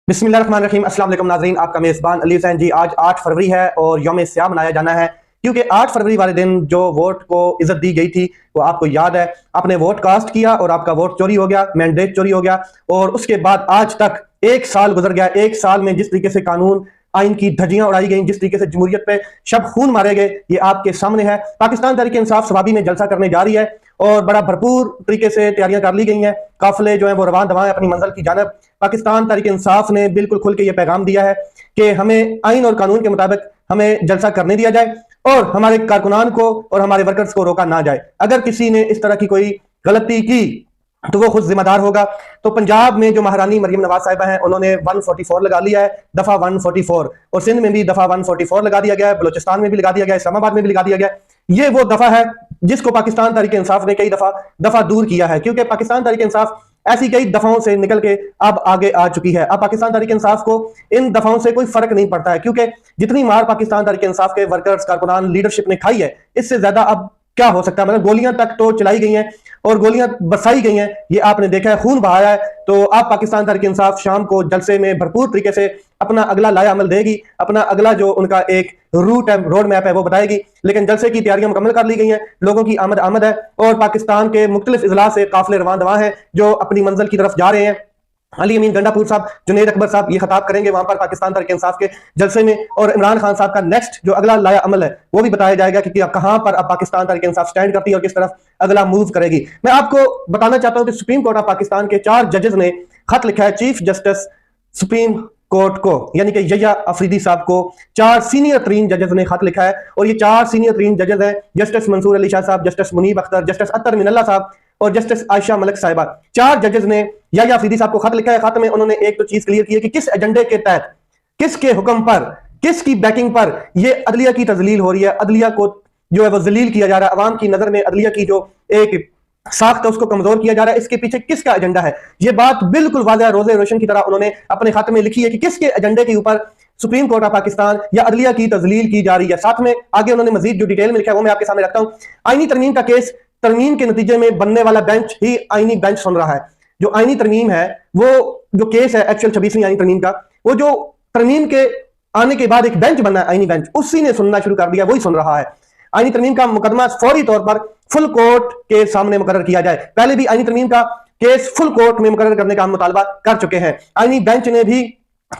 बिस्मिल्लाहिर्रहमानिर्रहीम। अस्सलाम वालेकुम नाज़रीन, आपका मेज़बान अली हुसैन जी। आज 8 फरवरी है और यौम स्याह मनाया जाना है, क्योंकि 8 फरवरी वाले दिन जो वोट को इज्जत दी गई थी वो आपको याद है। आपने वोट कास्ट किया और आपका वोट चोरी हो गया, मैंडेट चोरी हो गया, और उसके बाद आज तक 1 साल गुजर गया। 1 साल में जिस तरीके से कानून आइन की धज्जियां उड़ाई गई, जिस तरीके से जमहूरियत पे शब खून मारे गए, ये आपके सामने है। पाकिस्तान तहरीक इंसाफ सवाबी में जलसा करने जा रही है और बड़ा भरपूर तरीके से तैयारियां कर ली गई हैं। काफिले जो है वो रवान दवा है अपनी मंजिल की जानब। पाकिस्तान तहरीक इंसाफ ने बिल्कुल खुल के ये पैगाम दिया है कि हमें आइन और कानून के मुताबिक हमें जलसा करने दिया जाए और हमारे कारकुनान को और हमारे वर्कर्स को रोका ना जाए। अगर किसी ने इस तरह की कोई गलती की तो वो खुद जिम्मेदार होगा। तो पंजाब में जो महारानी मरियम नवाज साहिबा हैं, उन्होंने 144 लगा लिया है, दफा 144, और सिंध में भी दफा 144 लगा दिया गया है, बलूचिस्तान में भी लगा दिया गया है, इस्लामाबाद में भी लगा दिया गया है। ये वो दफा है जिसको पाकिस्तान तहरीक इंसाफ ने कई दफा दूर किया है, क्योंकि पाकिस्तान तहरीक इंसाफ ऐसी कई दफाओं से निकल के अब आगे आ चुकी है। अब पाकिस्तान तहरीक इंसाफ को इन दफाओं से कोई फर्क नहीं पड़ता है, क्योंकि जितनी मार पाकिस्तान तहरीक इंसाफ के वर्कर्स, कारकुनान, लीडरशिप ने खाई है, इससे ज्यादा अब क्या हो सकता है। मतलब गोलियां तक तो चलाई गई हैं और गोलियां बरसाई गई हैं, ये आपने देखा है, खून बहाया है। तो आप पाकिस्तान तहरीक इंसाफ शाम को जलसे में भरपूर तरीके से अपना अगला लाया अमल देगी, अपना अगला जो उनका एक रूट है, रोड मैप है, वो बताएगी। लेकिन जलसे की तैयारियां मुकम्मल कर ली गई हैं, लोगों की आमद है और पाकिस्तान के मुख्तलिफ इजला से काफिले रवान दवा हैं जो अपनी मंजिल की तरफ जा रहे हैं। अली अमीन गंडापुर साहब, जुनैद अकबर साहब ये खिताब करेंगे वहां पर पाकिस्तान तहरीक इंसाफ के जलसे में, और इमरान खान साहब का नेक्स्ट जो अगला लाया अमल है वो भी बताया जाएगा कि कहां पर अब पाकिस्तान तहरीक इंसाफ स्टैंड करती है और किस तरफ अगला मूव करेगी। मैं आपको बताना चाहता हूं कि सुप्रीम कोर्ट ऑफ पाकिस्तान के 4 जजेस ने खत लिखा है चीफ जस्टिस सुप्रीम कोर्ट को, यानी कि यहिया अफरीदी साहब को। 4 सीनियर तरीन जजेस ने खत लिखा है और ये 4 सीनियर तरीन जजेस हैं जस्टिस मंसूर अली शाह साहब, जस्टिस मुनीब अख्तर, जस्टिस अत्तर मिनल्ला साहब और जस्टिस आयशा मलिक साहिबा। 4 जजेस ने यहिया अफरीदी साहब को खत लिखा है। खत में उन्होंने एक तो चीज क्लियर की है कि किस एजेंडे के तहत, किसके हुक्म पर, किसकी बैकिंग पर ये अदलिया की तजलील हो रही है, अदलिया को जो है वो जलील किया जा रहा है, अवाम की नजर में अदलिया की जो एक साख्त है उसको कमजोर किया जा रहा है, इसके पीछे किसका एजेंडा है। ये बात बिल्कुल वाज़ेह रोज़े रोशन की तरह उन्होंने अपने खाते में लिखी है कि किसके एजेंडे के ऊपर सुप्रीम कोर्ट ऑफ पाकिस्तान या अदलिया की तजलील की जा रही है। साथ में आगे उन्होंने मजीद जो डिटेल में लिखा है वो मैं आपके सामने रखता हूं। आईनी तरमीम का केस, तरमीम के नतीजे में बनने वाला बेंच ही आईनी बेंच सुन रहा है। जो आईनी तरमीम है, वो जो केस है एक्चुअल 26वीं आईनी तरमीम का, वो जो तरमीम के आने के बाद एक बेंच बनना है आईनी बेंच, उसी ने सुनना शुरू कर दिया, वही सुन रहा है। आईनी तरमीम का मुकदमा फौरी तौर पर फुल कोर्ट के सामने मुकर्रर किया जाए। पहले भी आईनी तरमीम का केस फुल कोर्ट में मुकर्रर करने का हम मुतालबा कर चुके हैं। आईनी बेंच ने भी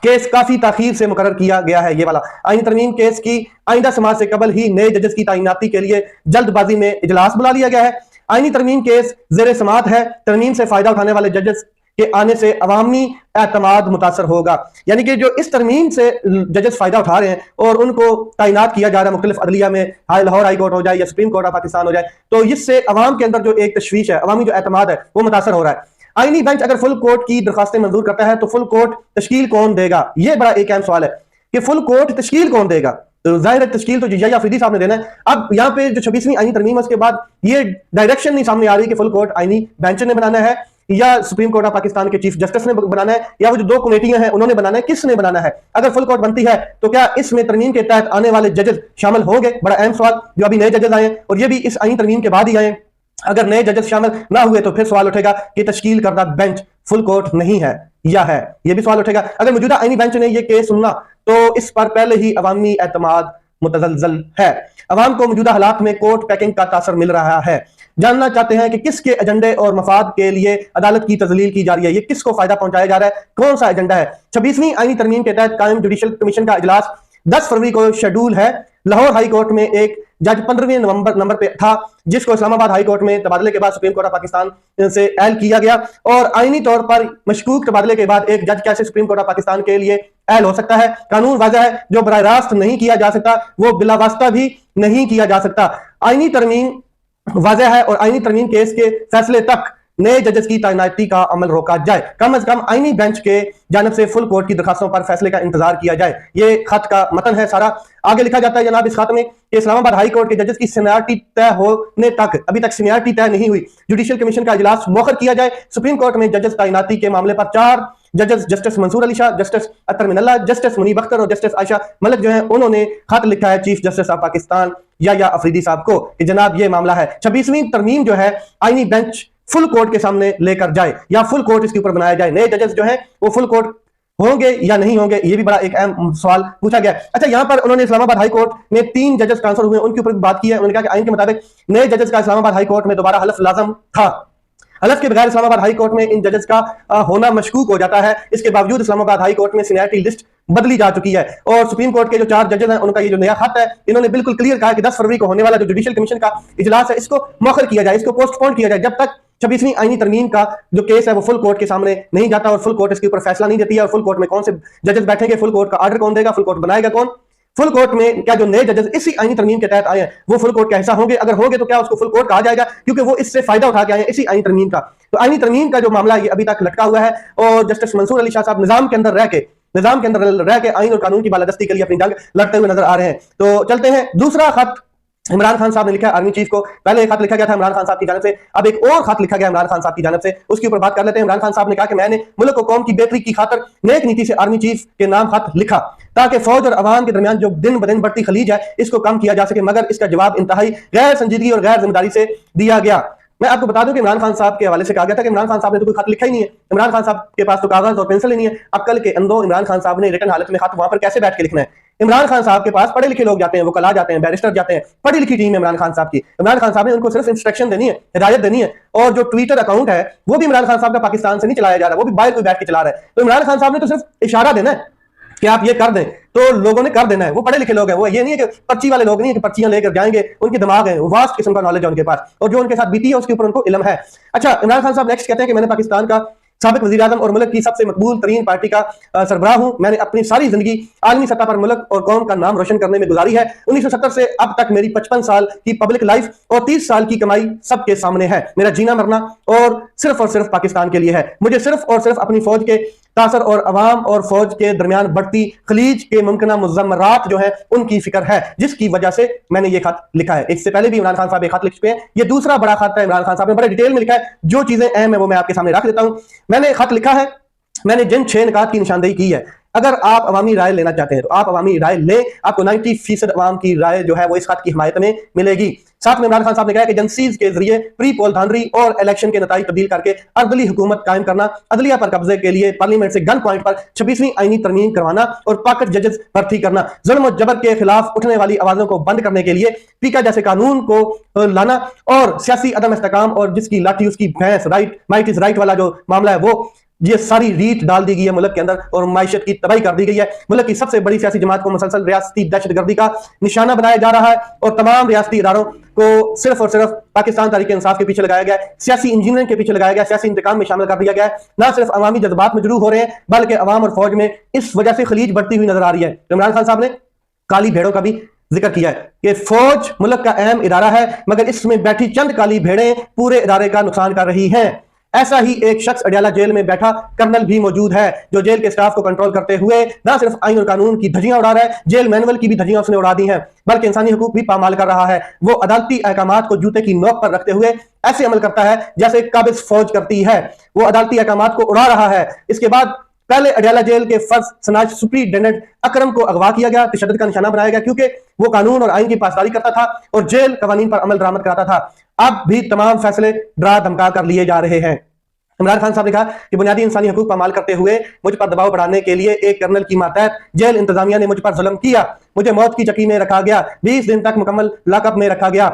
केस काफी ताखीर से मुकर्रर किया गया है। ये वाला आईनी तरमीम केस की आइंदा समाज से कबल ही नए जजेस की तैनाती के लिए जल्दबाजी में इजलास बुला लिया गया है। आईनी तरमीम केस जेर समात है। तरमीम से फायदा उठाने वाले जजेस के आने से अवामी एतमाद मुतासर होगा, यानी कि जो इस तरमीम से जजेस फायदा उठा रहे हैं और उनको तैनात किया जा रहा है मुख्तलिफ अदलिया में, लाहौर हाई कोर्ट हो जाए या सुप्रीम कोर्ट ऑफ पाकिस्तान हो जाए, तो इससे अवाम के अंदर जो एक तशवीश है, अवामी जो एतमाद है वो मुतासर हो रहा है। आईनी बेंच अगर फुल कोर्ट की दरखास्तें मंजूर करता है तो फुल कोर्ट तश्कील कौन देगा, ये बड़ा एक अहम सवाल है कि फुल कोर्ट तश्कील कौन देगा। तो जाहिर है तश्कील तो यहिया अफरीदी साहब ने देना है। अब यहाँ पे जो 26वीं आईनी तरमीम है उसके बाद ये डायरेक्शन नहीं सामने आ रही कि फुल कोर्ट आईनी बेंच ने बनाना है या सुप्रीम कोर्ट ऑफ पाकिस्तान के चीफ जस्टिस ने बनाना है या वो जो 2 कमेटियां हैं उन्होंने बनाना है, किसने बनाना है। अगर फुल कोर्ट बनती है तो क्या इसमें तरमीम के तहत आने वाले जजेस शामिल होंगे, बड़ा अहम सवाल। जो अभी नए जजेस आए और ये भी इस आईनी तरमीम के बाद ही आए, अगर नए जजेस शामिल ना हुए तो फिर सवाल उठेगा कि तश्कील करदा बेंच फुल कोर्ट नहीं है या है, यह भी सवाल उठेगा। अगर मौजूदा आईनी बेंच ने यह केस सुनना तो इस पर पहले ही अवामी एतमाद मुतजलजल है। अवाम को मौजूदा हालात में कोर्ट पैकिंग का तासर मिल रहा है। जानना चाहते हैं कि किसके एजेंडे और मफाद के लिए अदालत की तजलील की जा रही है, ये किसको फायदा पहुंचाया जा रहा है, कौन सा एजेंडा है। 26वीं आईनी तरमीम के तहत कायम जुडिशल कमीशन का इजलास 10 फरवरी को शेड्यूल है। लाहौर हाई कोर्ट में एक जज 15वें नंबर पे था, जिसको इस्लामाबाद हाई कोर्ट में तबादले के बाद सुप्रीम कोर्ट ऑफ पाकिस्तान से एल किया गया। और आईनी तौर पर मशकूक तबादले के बाद एक जज कैसे सुप्रीम कोर्ट ऑफ पाकिस्तान के लिए एल हो सकता है। कानून वाज़ेह है, जो बराह रास्त नहीं किया जा सकता वो बिलावास्ता भी नहीं किया जा सकता। आईनी तरमीम वाज़ेह है और आईनी तरमीम केस के फैसले तक नए जजेस की तैनाती का अमल रोका जाए। कम से कम आईनी बेंच के जानब से फुल कोर्ट की दरखास्तों पर फैसले का इंतजार किया जाए। ये खत का मतन है सारा। आगे लिखा जाता है जनाब इस खत में कि इस्लामाबाद हाई कोर्ट के जजेस की सीनियरिटी तय होने तक, अभी तक सीनियरिटी तय नहीं हुई, जुडिशियल कमीशन का इजलास मौखर किया जाए। सुप्रीम कोर्ट में जजेस तैनाती के मामले पर 4 जजेस जस्टिस मंसूर अली शाह, जस्टिस अत्तर मिनल्ला, जस्टिस मुनीब अख्तर और जस्टिस आयशा मलिक जो है उन्होंने खत लिखा है chief justice of Pakistan Yahya Afridi साहब को कि जनाब ये मामला है। 26वीं तरमीम जो है आईनी बेंच फुल कोर्ट के सामने लेकर जाए या फुल कोर्ट इसके ऊपर बनाया जाए। नए जजेस जो है वो फुल कोर्ट होंगे या नहीं होंगे, ये भी बड़ा एक अहम सवाल पूछा गया। अच्छा, यहाँ पर उन्होंने इस्लामाबाद हाई कोर्ट में 3 जजेस ट्रांसफर हुए, उनके ऊपर बात की है। उन्होंने कहा कि आइन के मुताबिक नए जजेस का इस्लामाबाद हाई कोर्ट में दोबारा हलफ लाजम था। हलफ के बगैर इस्लामाबाद हाई कोर्ट में इन जजेस का होना मशकूक हो जाता है। इसके बावजूद इस्लामाबाद हाई कोर्ट में सीनियरिटी लिस्ट बदली जा चुकी है और सुप्रीम कोर्ट के जो 4 जजेस हैं उनका ये जो नया खत है, इन्होंने बिल्कुल क्लियर कहा कि 10 फरवरी को होने वाला जो जुडिशियल कमीशन का इजलास है, इसको मौखर किया जाए, इसको पोस्टपोन किया जाए, जब तक 26वीं आईनी तरमीम का जो केस है वो फुल कोर्ट के सामने नहीं जाता और फुल कोर्ट इसके ऊपर फैसला नहीं देती है। और फुल कोर्ट में कौन से जजेस बैठेंगे, फुल कोर्ट का आर्डर कौन देगा, फुल कोर्ट बनाएगा कौन, फुल कोर्ट में क्या जो नए जजेस इसी आईनी तरमीम के तहत आए हैं वो फुल कोर्ट का हिस्सा होंगे, अगर होंगे तो क्या उसको फुल कोर्ट कहा जाएगा, क्योंकि वो इससे फायदा उठा के आए हैं इसी आईनी तरमीम का। तो आईनी तरमीम का जो मामला ये अभी तक लटका हुआ है और जस्टिस मंसूर अली शाह साहब निजाम के अंदर रह के आइन और कानून की बालादस्ती के लिए अपनी जंग लड़ते हुए नजर आ रहे हैं। तो चलते हैं, दूसरा खत इमरान खान साहब ने लिखा है आर्मी चीफ को। पहले एक खत लिखा गया था इमरान खान साहब की जानिब से, अब एक और खत लिखा गया इमरान खान साहब की जानिब से, उसके ऊपर बात कर लेते हैं। इमरान खान साहब ने कहा कि मैंने मुल्क को कौम की बेहतरी की खातिर नेक नीति से आर्मी चीफ के नाम खत लिखा ताकि फौज और अवाम के दरमियान जो दिन ब दिन बढ़ती खलीज है इसको कम किया जा सके, मगर इसका जवाब इंतहाई गैर संजीदगी और गैर जिम्मेदारी से दिया गया। मैं आपको बता दूं कि इमरान खान साहब के हवाले से कहा गया था कि इमरान खान साहब ने तो कोई खत लिखा ही नहीं है, इमरान खान साहब के पास तो कागज और पेंसिल ही नहीं है। अक्ल के अंदर इमरान खान साहब ने रिटर्न हालत में खत वहां पर कैसे बैठ के लिखना है? इमरान खान साहब के पास पढ़े लिखे लोग जाते हैं, वो कला जाते हैं, बैरिस्टर जाते हैं, पढ़ी लिखी टीम है इमरान खान साहब की। इमरान खान साहब ने उनको सिर्फ इंस्ट्रक्शन देनी है, हिदायत देनी है। और जो ट्विटर अकाउंट है वो भी इमरान खान साहब का पाकिस्तान से नहीं चलाया जा रहा, वो भी बाहर कोई बैठ के चला रहा है। तो इमरान खान साहब ने तो सिर्फ इशारा देना है कि आप ये कर दें, तो लोगों ने कर देना है। वो पढ़े लिखे लोग हैं, वो ये नहीं है कि पर्ची वाले लोग नहीं है कि पर्चियां लेकर जाएंगे, उनके दिमाग है, वास्ट किस्म का नॉलेज है उनके पास और जो उनके साथ बीती है उसके ऊपर उनको इल्म है। अच्छा, इमरान खान साहब नेक्स्ट कहते हैं कि मैंने पाकिस्तान का साबिक वज़ीर आज़म और मुल्क की सबसे मकबूल तरीन पार्टी का सरबराह हूं। मैंने अपनी सारी जिंदगी आलमी सतह पर मुल्क और कौम का नाम रोशन करने में गुजारी है। 1970 से अब तक मेरी 55 साल की पब्लिक लाइफ और 30 साल की कमाई सबके सामने है। मेरा जीना मरना और सिर्फ पाकिस्तान के लिए है। मुझे सिर्फ और सिर्फ अपनी फौज के तासर और अवाम और फौज के दरमियान बढ़ती खलीज के मुमकिना मुज़म्मरात जो है उनकी फिक्र है, जिसकी वजह से मैंने ये खत लिखा है। इससे पहले भी इमरान खान साहब एक खत लिख चुके हैं, ये दूसरा बड़ा खत है। इमरान खान साहब ने बड़े डिटेल में लिखा है, जो चीजें अहम है वो मैं आपके सामने रख देता हूं। मैंने खत लिखा है, मैंने जिन 6 निकात की निशानदेही की है, अगर आप अवामी राय लेना चाहते हैं तो आप अवामी राय लें, आपको 90% अवाम की राय जो है वो इस खत की हिमायत में मिलेगी। साथ में इमरान खान साहब ने कहा कि एजेंसीज के जरिए प्री पोल धांधली और इलेक्शन के नतीजे तब्दील करके अर्दली हुकूमत कायम करना, अदलिया पर कब्जे के लिए पार्लियामेंट से गन पॉइंट पर 26वीं आईनी तरमीम करवाना और पाकट जजेस भर्ती करना, जुल्म और जबर के खिलाफ उठने वाली आवाजों को बंद करने के लिए पीका जैसे कानून को लाना और सियासी अदम इस्तेकाम और जिसकी लाठी उसकी भैंस, राइट माइट इज राइट वाला जो मामला है वो ये सारी रीत डाल दी गई है मुल्क के अंदर और माइशत की तबाही कर दी गई है। मुल्क की सबसे बड़ी सियासी जमात को मुसलसल रियासती दहशतगर्दी का निशाना बनाया जा रहा है और तमाम रियासती इदारों को सिर्फ और सिर्फ पाकिस्तान तहरीक इंसाफ के पीछे लगाया गया है, सियासी इंजीनियरिंग के पीछे लगाया गया, सियासी इंतकाम में शामिल कर दिया गया है। ना सिर्फ अवामी जज्बात मजरूह हो रहे हैं बल्कि अवाम और फौज में इस वजह से खलीज बढ़ती हुई नजर आ रही है। इमरान खान साहब ने काली भेड़ों का भी जिक्र किया है कि फौज मुल्क का अहम इदारा है मगर इसमें बैठी चंद काली भेड़ें पूरे इदारे का नुकसान कर रही हैं। ऐसा ही एक शख्स अडियाला जेल में बैठा कर्नल भी मौजूद है जो जेल के स्टाफ को कंट्रोल करते हुए ना सिर्फ आइन और कानून की धज्जियां उड़ा रहा है, जेल मैनुअल की भी धज्जियां उसने उड़ा दी हैं, बल्कि इंसानी हुकूक भी पामाल कर रहा है। वो अदालती अहकामात को जूते की नोक पर रखते हुए ऐसे अमल करता है जैसे काबिज फौज करती है। वो अदालती अहकामात को उड़ा रहा है। इसके बाद पहले अडियाला जेल के फर्ज सनाज सुप्रीडेंडेंट अकरम को अगवा किया गया, तशद्दुद का निशाना बनाया गया क्योंकि वो कानून और आइन की पासदारी करता था और जेल कवानीन पर अमल दरामद कराता था। अब भी तमाम फैसले डरा धमका कर लिए जा रहे हैं। इमरान खान साहब ने कहा कि बुनियादी इंसानी हकूक पामाल करते हुए मुझ पर दबाव बढ़ाने के लिए एक कर्नल की मातहत जेल इंतजामिया ने मुझ पर जुल्म किया। मुझे मौत की चक्की में रखा गया, 20 दिन तक मुकम्मल लॉकअप में रखा गया,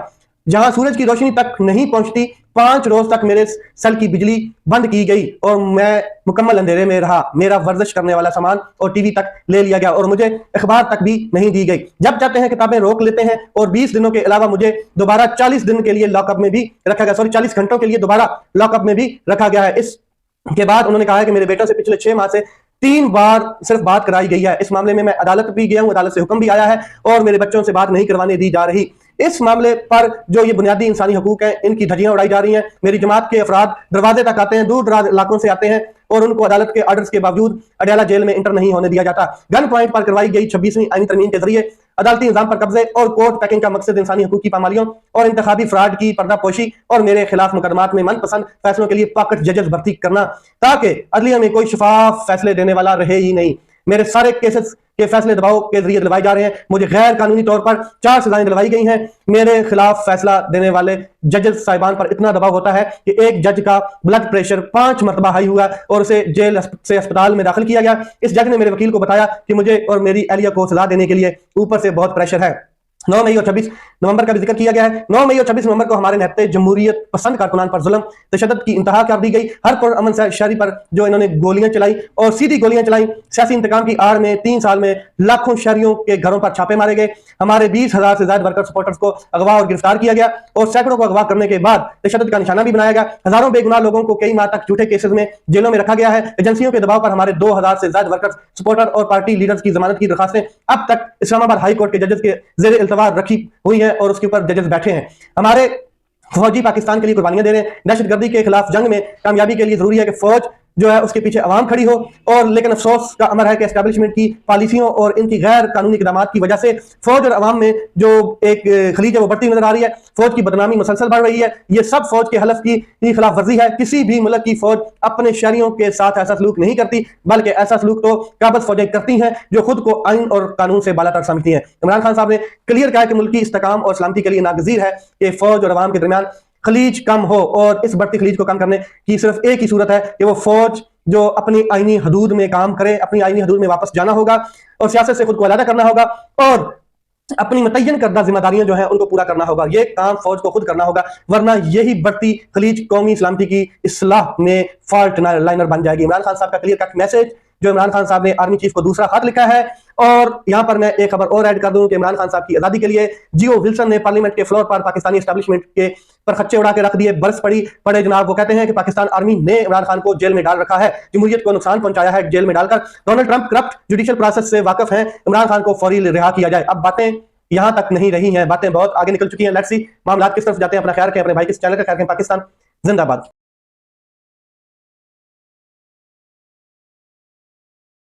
जहां सूरज की रोशनी तक नहीं पहुंचती। 5 रोज तक मेरे सेल की बिजली बंद की गई और मैं मुकम्मल अंधेरे में रहा। मेरा वर्जिश करने वाला सामान और टीवी तक ले लिया गया और मुझे अखबार तक भी नहीं दी गई। जब चाहते हैं किताबें रोक लेते हैं और 20 दिनों के अलावा मुझे दोबारा 40 दिन के लिए लॉकअप में भी रखा गया, 40 घंटों के लिए दोबारा लॉकअप में भी रखा गया है। इसके बाद उन्होंने कहा है कि मेरे बेटों से पिछले 6 माह से 3 बार सिर्फ बात कराई गई है। इस मामले में मैं अदालत भी गया हूं, अदालत से हुक्म भी आया है और मेरे बच्चों से बात नहीं करवाने दी जा रही। इस मामले पर जो ये बुनियादी इंसानी हकूक है इनकी धज्जियां उड़ाई जा रही हैं। मेरी जमात के अफराद दरवाजे तक आते हैं, दूर दराज इलाकों से आते हैं और उनको अदालत के ऑर्डर्स के बावजूद अडियाला जेल में इंटर नहीं होने दिया जाता। गन पॉइंट पर करवाई गई 26वीं आईनी तरमीम के जरिए अदालती निजाम पर कब्जे और कोर्ट पैकिंग का मकसद इंसानी हकूक की पामालियों और इंतखाबी फ्रॉड की पर्दापोशी और मेरे खिलाफ मुकदमात में मनपसंद फैसलों के लिए पॉकेट जजेस भर्ती करना ताकि अदलिया में कोई शफाफ फैसले देने वाला रहे ही नहीं। मेरे सारे केसेस के फैसले दबाव के जरिए दिलवाए जा रहे हैं। मुझे गैर कानूनी तौर पर 4 सजाएं दिलवाई गई हैं। मेरे खिलाफ फैसला देने वाले जजेस साहिबान पर इतना दबाव होता है कि एक जज का ब्लड प्रेशर 5 मरतबा हाई हुआ और उसे जेल से अस्पताल में दाखिल किया गया। इस जज ने मेरे वकील को बताया कि मुझे और मेरी एहलिया को सजा देने के लिए ऊपर से बहुत प्रेशर है। 9 मई और 26 नवंबर का भी जिक्र किया गया है। 9 मई और 26 नवंबर को हमारे निहत्ते जमहूरियत पसंद कारकुनान पर जुल्म तशद्दुद की इंतहा कर दी गई। हर पुरअमन शहरी पर जो इन्होंने गोलियां चलाई और सीधी गोलियां चलाई। सियासी इंतकाम की आड़ में 3 साल में लाखों शहरियों के घरों पर छापे मारे गए। हमारे 20,000 से ज्यादा वर्कर सपोर्टर्स को अगवा और गिरफ्तार किया गया और सैकड़ों को अगवा करने के बाद तशद्दुद का निशाना भी बनाया गया। हजारों बेगुनाह लोगों को कई माह तक झूठे केसेस में जेलों में रखा गया है। एजेंसियों के दबाव पर हमारे 2,000 से ज्यादा वर्कर सपोर्टर और पार्टी लीडर्स की जमानत की दरखास्तें अब तक इस्लामाबाद हाई कोर्ट के जजेस के जेर इल्तवा रखी हुई है और उसके ऊपर जजेस बैठे हैं। हमारे फौजी पाकिस्तान के लिए कुर्बानियां दे रहे हैं। दहशतगर्दी के खिलाफ जंग में कामयाबी के लिए जरूरी है कि फौज जो है उसके पीछे अवाम खड़ी हो। और लेकिन अफसोस का अमर है कि एस्टैब्लिशमेंट की पॉलिसियों और इनकी गैर कानूनी इकदामात की वजह से फौज और अवाम में जो एक खलीज है वो बढ़ती नजर आ रही है। फौज की बदनामी मुसलसल बढ़ रही है। ये सब फौज के हलफ की खिलाफ वर्जी है। किसी भी मुल्क की फौज अपने शहरियों के साथ ऐसा सलूक नहीं करती, बल्कि ऐसा सलूक तो काबज फौजें करती हैं जो खुद को आइन और कानून से बालातर समझती हैं। इमरान खान साहब ने क्लियर कहा कि मुल्क की इस्तेकाम और सलामती के लिए नागजीर है कि फौज और अवाम के दरमियान खलीज कम हो और इस बढ़ती खलीज को कम करने की सिर्फ एक ही सूरत है कि वो फौज जो अपनी आईनी हदूद में काम करे, अपनी आईनी हदूद में वापस जाना होगा और सियासत से खुद को अलग करना होगा और अपनी मुतय्यन करदा जिम्मेदारियां जो है उनको पूरा करना होगा। ये काम फौज को खुद करना होगा, वरना यही बढ़ती खलीज कौमी सलामती की इस्लाह में फॉल्ट लाइनर बन जाएगी। इमरान खान साहब का क्लियर कट मैसेज जो इमरान खान साहब ने आर्मी चीफ को दूसरा खत लिखा है। और यहां पर मैं एक खबर और ऐड कर दूं कि इमरान खान साहब की आजादी के लिए जियो विल्सन ने पार्लियामेंट के फ्लोर पर पाकिस्तानी एस्टैब्लिशमेंट के पर खच्चे उड़ा के रख दिए। बरस पड़े जनाब। वो कहते हैं कि पाकिस्तान आर्मी ने इमरान खान को जेल में डाल रखा है, जमहूरियत को नुकसान पहुंचाया है जेल में डालकर। Donald Trump corrupt judicial process से वाकिफ हैं, इमरान खान को फौरी रिहा किया जाए। अब बातें यहां तक नहीं रही हैं, बातें बहुत आगे निकल चुकी हैं। लेट्स सी मामला किस तरफ जाते हैं। अपना ख्याल रखें, अपने भाई के चैनल का ख्याल रखें। पाकिस्तान जिंदाबाद।